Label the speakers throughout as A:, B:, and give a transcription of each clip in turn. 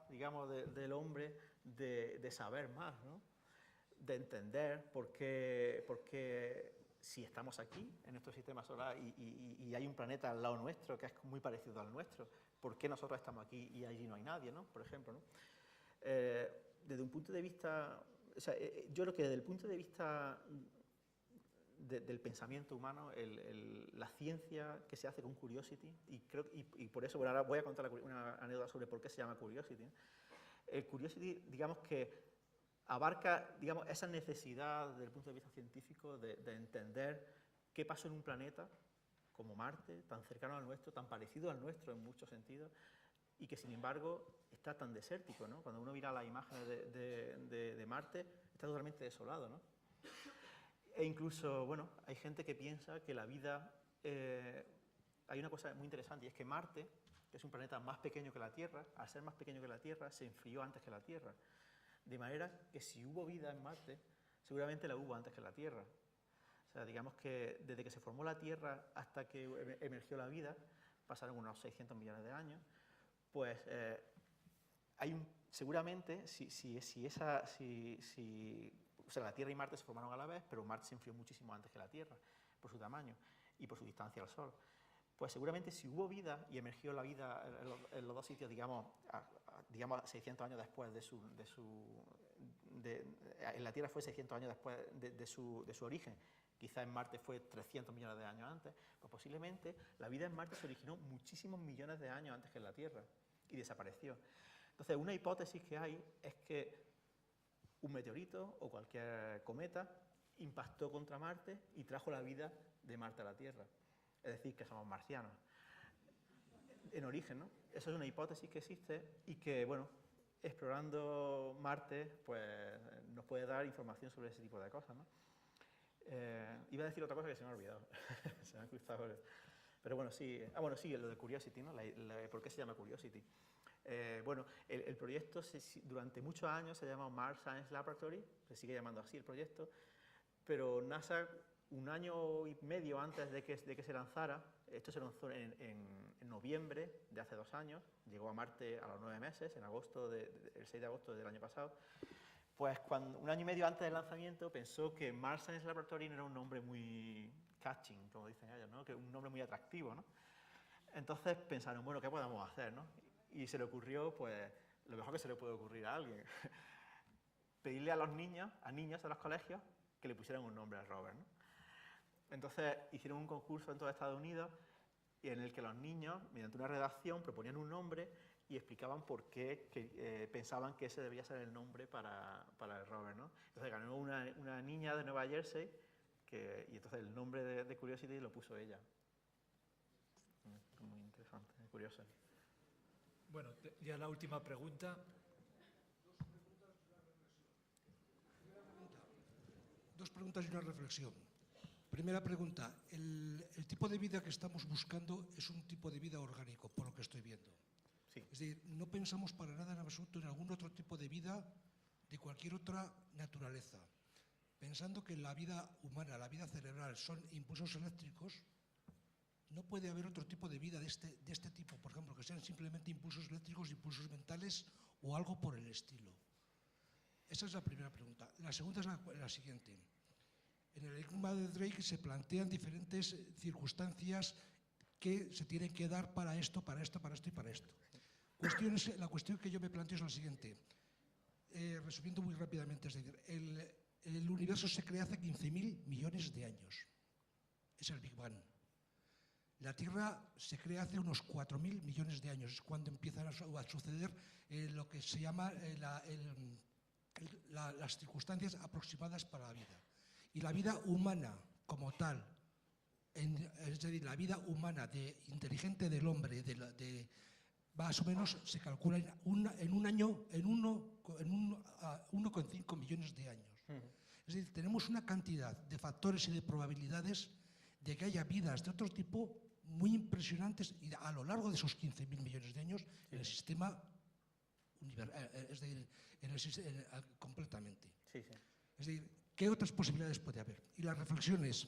A: digamos, del hombre de saber más, ¿no? De entender por qué si estamos aquí, en nuestro sistema solar, y hay un planeta al lado nuestro que es muy parecido al nuestro, ¿por qué nosotros estamos aquí y allí no hay nadie, ¿no? Por ejemplo, ¿no? Desde un punto de vista, o sea, yo creo que desde el punto de vista del pensamiento humano, la ciencia que se hace con Curiosity, y por eso, bueno, ahora voy a contar una anécdota sobre por qué se llama Curiosity, ¿no? El Curiosity, digamos que abarca, digamos, esa necesidad desde el punto de vista científico de entender qué pasó en un planeta como Marte, tan cercano al nuestro, tan parecido al nuestro en muchos sentidos, y que sin embargo está tan desértico, ¿no? Cuando uno mira las imágenes de Marte, está totalmente desolado, ¿no? E incluso, bueno, hay gente que piensa que la vida... hay una cosa muy interesante, y es que Marte, que es un planeta más pequeño que la Tierra, al ser más pequeño que la Tierra, se enfrió antes que la Tierra. De manera que si hubo vida en Marte, seguramente la hubo antes que la Tierra. O sea, digamos que desde que se formó la Tierra hasta que emergió la vida, pasaron unos 600 millones de años, pues seguramente, o sea, la Tierra y Marte se formaron a la vez, pero Marte se enfrió muchísimo antes que la Tierra, por su tamaño y por su distancia al Sol. Pues seguramente si hubo vida y emergió la vida en los dos sitios, digamos 600 años después en la Tierra fue 600 años después de su origen, quizá en Marte fue 300 millones de años antes, pues posiblemente la vida en Marte se originó muchísimos millones de años antes que en la Tierra y desapareció. Entonces, una hipótesis que hay es que un meteorito o cualquier cometa impactó contra Marte y trajo la vida de Marte a la Tierra. Es decir, que somos marcianos. En origen, ¿no? Eso es una hipótesis que existe y que, bueno, explorando Marte, pues nos puede dar información sobre ese tipo de cosas, ¿no? Iba a decir otra cosa que se me ha olvidado. Se me ha cruzado. Pero bueno, sí. Bueno, sí, lo de Curiosity, ¿no? ¿Por qué se llama Curiosity? Bueno, el proyecto durante muchos años se ha llamado Mars Science Laboratory, se sigue llamando así el proyecto, pero NASA, un año y medio antes de que se lanzara, esto se lanzó en noviembre de hace 2 años, llegó a Marte a los 9 meses, el 6 de agosto del año pasado, pues un año y medio antes del lanzamiento pensó que Mars Science Laboratory no era un nombre muy catching, como dicen ellos, ¿no? Que un nombre muy atractivo, ¿no? Entonces pensaron, bueno, ¿qué podemos hacer, no? Y se le ocurrió, pues, lo mejor que se le puede ocurrir a alguien, pedirle a los niños, de los colegios, que le pusieran un nombre al rover, ¿no? Entonces hicieron un concurso en todo Estados Unidos en el que los niños, mediante una redacción, proponían un nombre y explicaban por qué pensaban que ese debía ser el nombre para el rover, ¿no? Entonces ganó una niña de Nueva Jersey y entonces el nombre de Curiosity lo puso ella. Muy interesante, curioso.
B: Bueno, ya la última pregunta.
C: Dos preguntas y una reflexión. Primera pregunta, el tipo de vida que estamos buscando es un tipo de vida orgánico, por lo que estoy viendo.
A: Sí.
C: Es decir, no pensamos para nada en absoluto en algún otro tipo de vida de cualquier otra naturaleza. Pensando que la vida humana, la vida cerebral, son impulsos eléctricos, no puede haber otro tipo de vida de este tipo, por ejemplo, que sean simplemente impulsos eléctricos, impulsos mentales o algo por el estilo. Esa es la primera pregunta. La segunda es la siguiente. En el enigma de Drake se plantean diferentes circunstancias que se tienen que dar para esto, para esto, para esto y para esto. La cuestión que yo me planteo es la siguiente. Resumiendo muy rápidamente, es decir, el universo se crea hace 15.000 millones de años. Es el Big Bang. La Tierra se crea hace unos 4.000 millones de años. Es cuando empiezan a suceder lo que se llama las circunstancias aproximadas para la vida. Y la vida humana como tal, es decir, la vida humana inteligente del hombre, más o menos se calcula en un año, en 1,5 millones de años. Es decir, tenemos una cantidad de factores y de probabilidades de que haya vidas de otro tipo muy impresionantes y a lo largo de esos 15.000 millones de años en el sistema es decir, completamente.
A: Sí, sí.
C: Es decir, ¿qué otras posibilidades puede haber? Y la reflexión es,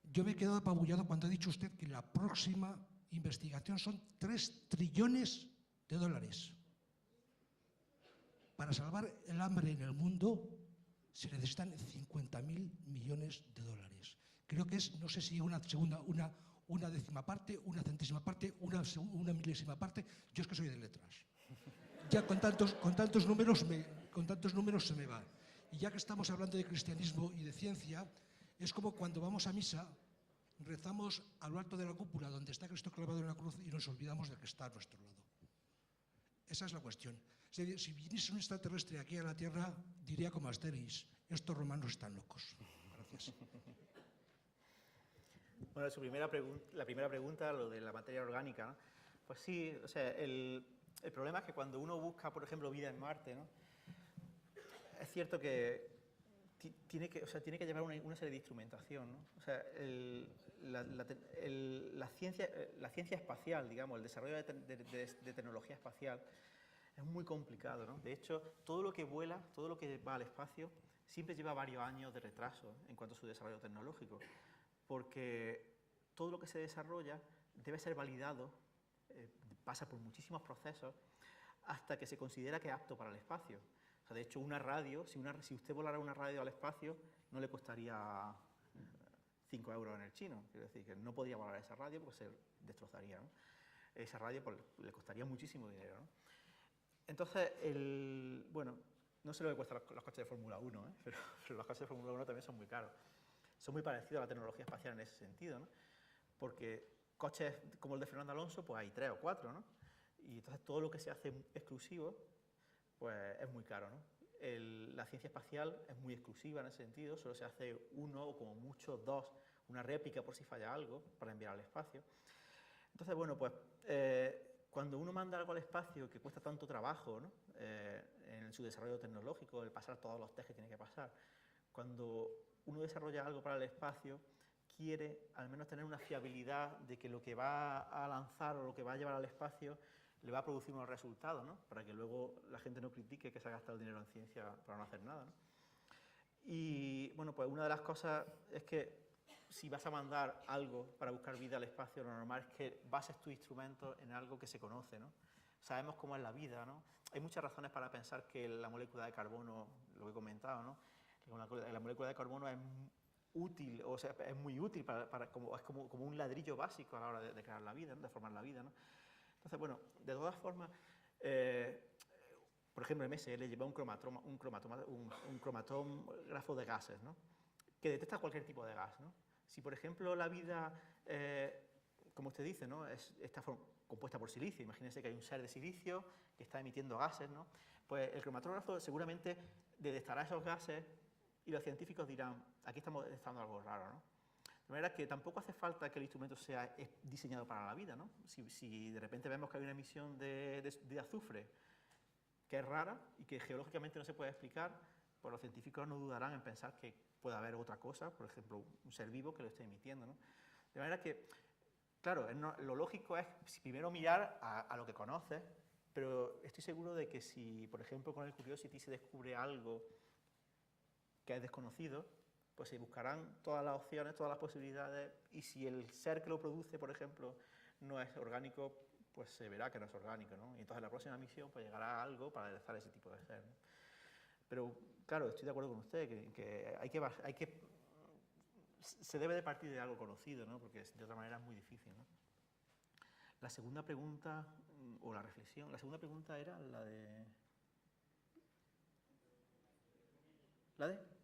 C: yo me he quedado apabullado cuando ha dicho usted que la próxima investigación son 3 trillones de dólares. Para salvar el hambre en el mundo se necesitan 50.000 millones de dólares. Creo que es, no sé si una décima parte, una centésima parte, una milésima parte. Yo es que soy de letras. Ya con tantos números se me va. Y ya que estamos hablando de cristianismo y de ciencia, es como cuando vamos a misa, rezamos a lo alto de la cúpula donde está Cristo clavado en la cruz y nos olvidamos del que está a nuestro lado. Esa es la cuestión. Si viniese un extraterrestre aquí a la Tierra, diría como Asterix, estos romanos están locos. Gracias.
A: Bueno, la primera pregunta, lo de la materia orgánica, ¿no? Pues sí, o sea, el problema es que cuando uno busca, por ejemplo, vida en Marte, ¿no? Es cierto que tiene que llevar una serie de instrumentación, ¿no? O sea, la ciencia espacial, digamos, el desarrollo de tecnología espacial es muy complicado, ¿no? De hecho, todo lo que vuela, todo lo que va al espacio, siempre lleva varios años de retraso en cuanto a su desarrollo tecnológico, porque todo lo que se desarrolla debe ser validado, pasa por muchísimos procesos, hasta que se considera que es apto para el espacio. O sea, de hecho, una radio, si usted volara una radio al espacio, no le costaría 5 euros en el chino. Quiero decir, que no podría volar esa radio porque se destrozaría, ¿no? Esa radio pues, le costaría muchísimo dinero, ¿no? Entonces, bueno, no sé lo que cuestan los coches de Fórmula 1, ¿eh? pero los coches de Fórmula 1 también son muy caros. Son muy parecidos a la tecnología espacial en ese sentido, ¿no? Porque coches como el de Fernando Alonso, pues hay 3 o 4, ¿no? Y entonces todo lo que se hace exclusivo, pues es muy caro, ¿no? La ciencia espacial es muy exclusiva en ese sentido, solo se hace uno o como mucho 2, una réplica por si falla algo para enviar al espacio. Entonces, bueno, pues cuando uno manda algo al espacio que cuesta tanto trabajo, ¿no? En su desarrollo tecnológico, el pasar todos los test que tiene que pasar, cuando uno desarrolla algo para el espacio, quiere al menos tener una fiabilidad de que lo que va a lanzar o lo que va a llevar al espacio le va a producir unos resultados, ¿no? Para que luego la gente no critique que se ha gastado el dinero en ciencia para no hacer nada, ¿no? Y bueno, pues una de las cosas es que si vas a mandar algo para buscar vida al espacio, lo normal es que bases tu instrumento en algo que se conoce, ¿no? Sabemos cómo es la vida, ¿no? Hay muchas razones para pensar que la molécula de carbono, lo que he comentado, ¿no? La molécula de carbono es útil, o sea, es muy útil es como un ladrillo básico a la hora de crear la vida, ¿no? De formar la vida, ¿no? Entonces, bueno, de todas formas, por ejemplo, MSL lleva un cromatógrafo de gases, ¿no? Que detecta cualquier tipo de gas, ¿no? Si, por ejemplo, la vida, como usted dice, ¿no? Está compuesta por silicio, imagínense que hay un ser de silicio que está emitiendo gases, ¿no? Pues el cromatógrafo seguramente detectará esos gases y los científicos dirán, aquí estamos detectando algo raro, ¿no? De manera que tampoco hace falta que el instrumento sea diseñado para la vida, ¿no? Si de repente vemos que hay una emisión de azufre que es rara y que geológicamente no se puede explicar, pues los científicos no dudarán en pensar que puede haber otra cosa, por ejemplo, un ser vivo que lo esté emitiendo, ¿no? De manera que, claro, lo lógico es primero mirar a lo que conoces, pero estoy seguro de que si, por ejemplo, con el Curiosity se descubre algo que es desconocido, pues se buscarán todas las opciones, todas las posibilidades, y si el ser que lo produce, por ejemplo, no es orgánico, pues se verá que no es orgánico, ¿no? Y entonces la próxima misión pues llegará algo para detectar ese tipo de ser, ¿no? Pero, claro, estoy de acuerdo con usted, que se debe de partir de algo conocido, ¿no? Porque de otra manera es muy difícil, ¿no? La segunda pregunta, o la reflexión, la segunda pregunta era la de... ¿La de?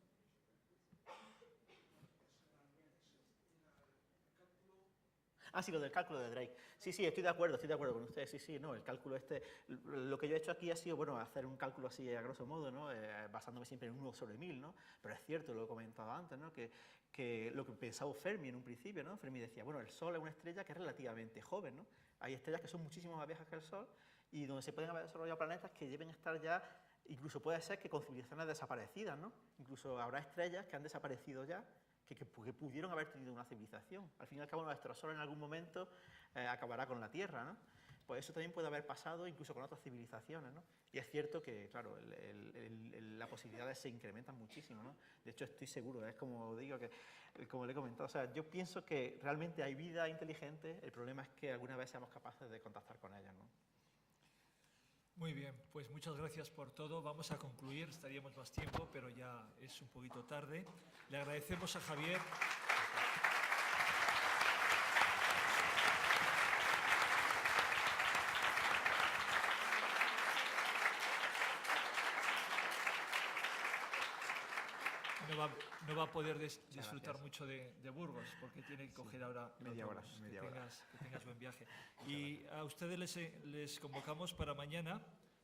A: Ah, sí, lo del cálculo de Drake. Sí, estoy de acuerdo con usted. Sí, no, el cálculo lo que yo he hecho aquí ha sido, bueno, hacer un cálculo así a grosso modo, ¿no? Basándome siempre en 1/1000, ¿no? Pero es cierto, lo he comentado antes, ¿no? Que lo que pensaba Fermi en un principio, ¿no? Fermi decía, bueno, el Sol es una estrella que es relativamente joven, ¿no? Hay estrellas que son muchísimo más viejas que el Sol y donde se pueden haber desarrollado planetas que deben estar ya, incluso puede ser que con civilizaciones desaparecidas, ¿no? Incluso habrá estrellas que han desaparecido ya, que pudieron haber tenido una civilización. Al fin y al cabo, nuestro Sol en algún momento acabará con la Tierra, ¿no? Pues eso también puede haber pasado incluso con otras civilizaciones, ¿no? Y es cierto que, claro, las posibilidades se incrementan muchísimo, ¿no? De hecho, estoy seguro, es como digo, como le he comentado, o sea, yo pienso que realmente hay vida inteligente, el problema es que alguna vez seamos capaces de contactar con ella, ¿no?
B: Muy bien, pues muchas gracias por todo. Vamos a concluir, estaríamos más tiempo, pero ya es un poquito tarde. Le agradecemos a Javier. No va a poder disfrutar mucho de Burgos, porque tiene que coger ahora
A: media hora.
B: Que tengas buen viaje. Y a ustedes les convocamos para mañana,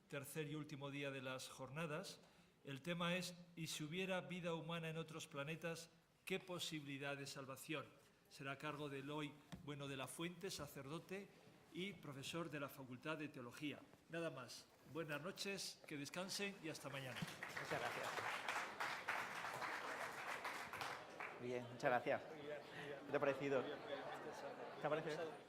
B: tercer y último día de las jornadas. El tema es: ¿y si hubiera vida humana en otros planetas, qué posibilidad de salvación? Será a cargo de Eloy Bueno de la Fuente, sacerdote y profesor de la Facultad de Teología. Nada más. Buenas noches, que descansen y hasta mañana.
A: Muchas gracias. Bien, muchas gracias. ¿Qué te ha parecido? ¿Te ha parecido?